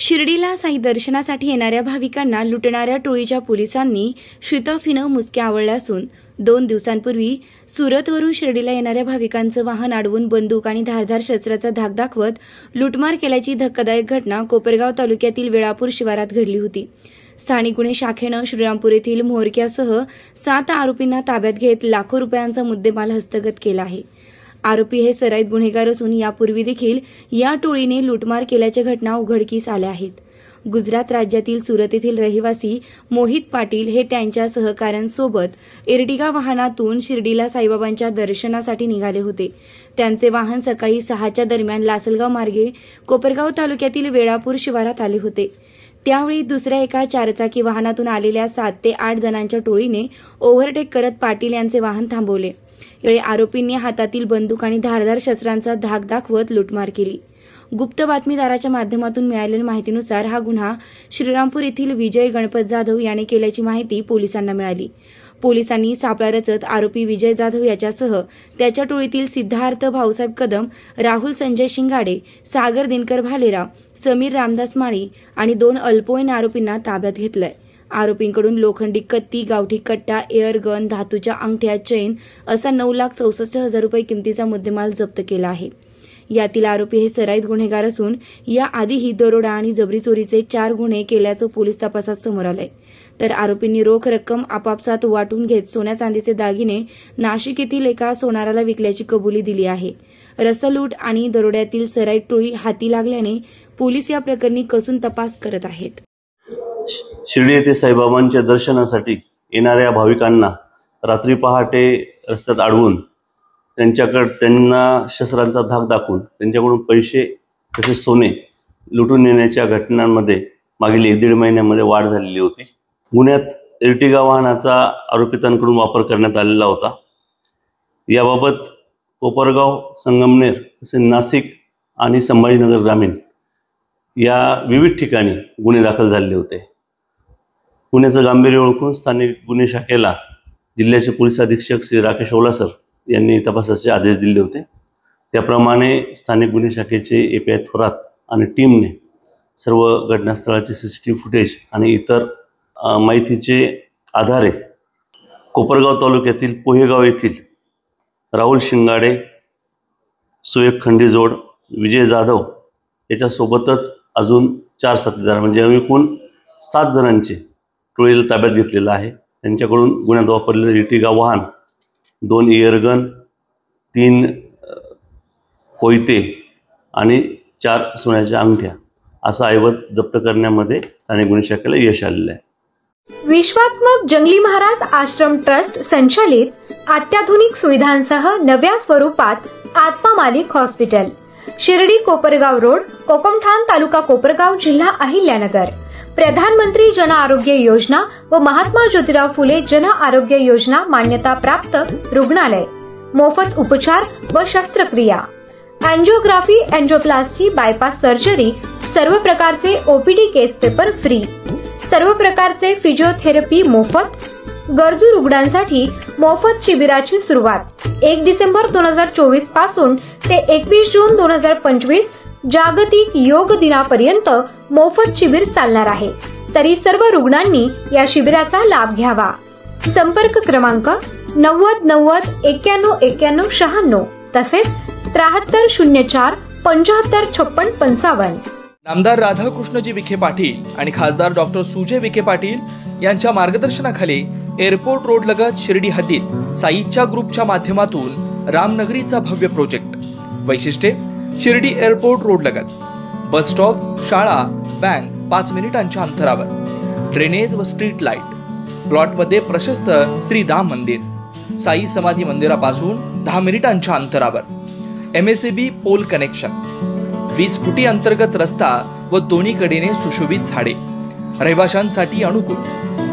शिर्डीला साई दर्शनासाठी येणाऱ्या भाविकांना लुटणाऱ्या टोळीच्या पोलिसांनी शितफीनं मुसक्या आवळल्या असून 2 दिवसांपूर्वी सुरतवरून शिर्डीला येणाऱ्या भाविकांचं वाहन अडवून बंदूक आणि धारदार शस्त्राचा धाक दाखवत लुटमार केल्याची धक्कादायक घटना कोपरगाव तालुक्यातील वेळापूर शिवारात घडली होती। स्थानिक गुन्हे शाखेनं श्रीरामपूर येथील म्होरक्यासह 7 आरोपींना ताब्यात घेत लाखो रुपयांचा मुद्देमाल हस्तगत केला आहे। आरोपी हे सराईत गुन्हेगार असून यापूर्वी देखील या टोळीने लुटमार केल्याच्या घटना उघडकीस आल्या आहेत। गुजरात राज्यातील सुरत येथील रहिवासी मोहित पाटील हे त्यांच्या सहकाऱ्यांसोबत एर्टिगा वाहनातून शिर्डीला साईबाबांच्या दर्शनासाठी निघाले होते। त्यांचे वाहन सकाळी 6च्या दरम्यान लासलगाव मार्गे कोपरगाव तालुक्यातील वेळापूर शिवारात आले होते। त्यावेळी दुसऱ्या एका 4चाकी वाहनातून आलेल्या 7 ते 8 जणांच्या टोळीने ओव्हरटेक करत पाटील यांचे वाहन थांबवले। यावेळी आरोपींनी हातातील बंदूक आणि धारदार शस्त्रांचा धाक दाखवत लुटमार केली। गुप्त बातमीदाराच्या माध्यमातून मिळालेल्या माहितीनुसार हा गुन्हा श्रीरामपूर येथील विजय गणपत जाधव याने केल्याची माहिती पोलिसांना मिळाली। पोलिसांनी सापळा रचत आरोपी विजय जाधव याच्यासह त्याच्या टोळीतील सिद्धार्थ भाऊसाहेब कदम, राहुल संजय शिंगाडे, सागर दिनकर भालेराव, समीर रामदास माळी आणि 2 अल्पवयीन आरोपींना ताब्यात घेतलंय। आरोपींकडून लोखंडी कत्ती, गावठी कट्टा, एअर गन, धातूच्या अंगठ्या, चैन असा 9,64,000 रुपये किमतीचा मुद्देमाल जप्त केला आहे। यातील आरोपी हे सराईत गुन्हेगार असून याआधीही दरोडा आणि जबरी चोरीचे 4 गुन्हे केल्याचं पोलीस तपासात समोर आलंय। तर आरोपींनी रोख रक्कम आपापसात वाटून घेत सोन्या चांदीचे दागिने नाशिक येथील एका सोनाराला विकल्याची कबुली दिली आहे। रसलूट आणि दरोड्यातील सराईत टोळी हाती लागल्याने पोलीस या प्रकरणी कसून तपास करत आहेत। शिर्डी येथे साईबाबांच्या दर्शनासाठी येणाऱ्या भाविकांना रात्री पहाटे रस्त्यात अडवून त्यांना शस्त्रांचा धाक दाखवून त्यांच्याकडून पैसे तसेच सोने लुटून नेण्याच्या घटनांमध्ये मागील 1-1.5 महिन्यामध्ये वाढ झालेली होती। गुन्ह्यात एर्टिगा वाहनाचा आरोपितांकडून वापर करण्यात आलेला होता। याबाबत कोपरगाव, संगमनेर तसेच नाशिक आणि संभाजीनगर ग्रामीण या विविध ठिकाणी गुन्हे दाखल झालेले होते। गुन्ह्याचं गांभीर्य ओळखून स्थानिक गुन्हे शाखेला जिल्ह्याचे पोलीस अधीक्षक श्री राकेश ओलासर यांनी तपासाचे आदेश दिले होते। त्याप्रमाणे स्थानिक गुन्हे शाखेचे API थोरात आणि टीमने सर्व घटनास्थळाचे CCTV फुटेज आणि इतर माहितीचे आधारे कोपरगाव तालुक्यातील पोहेगाव येथील राहुल शिंगाडे, सुएक खंडीजोड, विजय जाधव याच्यासोबतच अजून 4 साथीदार म्हणजे एकूण 7 जणांचे टोळीला ताब्यात घेतलेलं आहे। त्यांच्याकडून गुन्ह्यात वापरलेलं एर्टिगा वाहन, 2 एअरगन, 3 कोयते आणि 4 सोन्याच्या अंगठ्या असा ऐवज जप्त करण्यामध्ये स्थानिक गुन्हे शाखेला यश आलेलं आहे। विश्वात्मक जंगली महाराज आश्रम ट्रस्ट संचालित अत्याधुनिक सुविधांसह नव्या स्वरूपात आत्मा मालिक हॉस्पिटल, शिर्डी कोपरगाव रोड, कोकमठाण तालुका कोपरगाव, जिल्हा अहिल्यानगर। प्रधानमंत्री जन आरोग्य योजना व महात्मा ज्योतिराव फुले जन आरोग्य योजना मान्यता प्राप्त रुग्णालय। मोफत उपचार व शस्त्रक्रिया, एंजिओग्राफी, एंजिओप्लास्टी, बायपास सर्जरी, सर्व प्रकारचे OPD केस पेपर फ्री, सर्व प्रकारचे फिजिओथेरपी मोफत। गरजू रुग्णांसाठी मोफत शिबिराची सुरुवात 1 डिसेंबर 2024 पासून ते 21 जून 2025 जागतिक योग दिनापर्यंत मोफत शिबिर चालणार आहे। तरी सर्व रुग्णांनी या शिबिराचा लाभ घ्यावा। संपर्क क्रमांक 90 90 91 91 96 तसेच 73 04 75 56 55। नामदार राधाकृष्णजी विखे पाटील आणि खासदार डॉक्टर सुजय विखे पाटील यांच्या मार्गदर्शनाखाली एअरपोर्ट रोड लगत शिर्डी हद्दीत साईच्या ग्रुपच्या माध्यमातून रामनगरीचा भव्य प्रोजेक्ट। वैशिष्ट्ये: शिर्डी एअरपोर्ट रोड लगत बस स्टॉप, शाळा, बँक 5 मिनिटांच्या अंतरावर, ड्रेनेज व स्ट्रीट लाईट, प्लॉटमध्ये प्रशस्त श्री राम मंदिर, साई समाधी मंदिरापासून 10 मिनिटांच्या अंतरावर, MSAB पोल कनेक्शन, 20 फुटी अंतर्गत रस्ता व दोन्ही कडेने सुशोभित झाडे, रहिवाशांसाठी अनुकूल,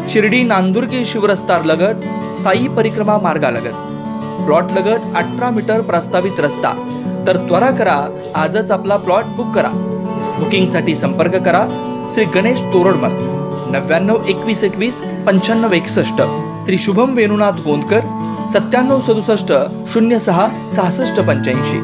शिर्डी नांदुर्गे शिवरस्ता लगत साई परिक्रमा मार्गालगत, प्लॉट लगत 18 मीटर प्रस्तावित रस्ता। तर त्वरा करा, आजच आपला प्लॉट बुक करा। बुकिंगसाठी संपर्क करा श्री गणेश तोरडमल 99 21 21 95 61, श्री शुभम वेणुनाथ गोंदकर 97 67 06 66 85।